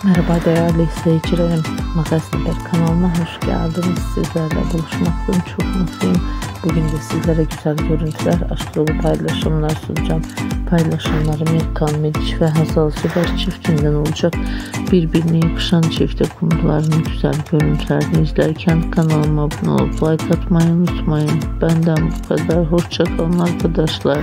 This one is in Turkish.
Merhaba değerli izleyicilerim, Magazin kanalıma hoş geldiniz. Sizlerle buluşmaktan çok mutluyum. Bugün de sizlere güzel görüntüler, aşk dolu paylaşımlar sunacağım. Paylaşımlarım Erkan ve Hazal çiftinden olacak. Birbirine yakışan çifte konularını güzel görüntülerini izlerken kanalıma abone olup like atmayı unutmayın. Benden bu kadar. Hoşça kalın arkadaşlar.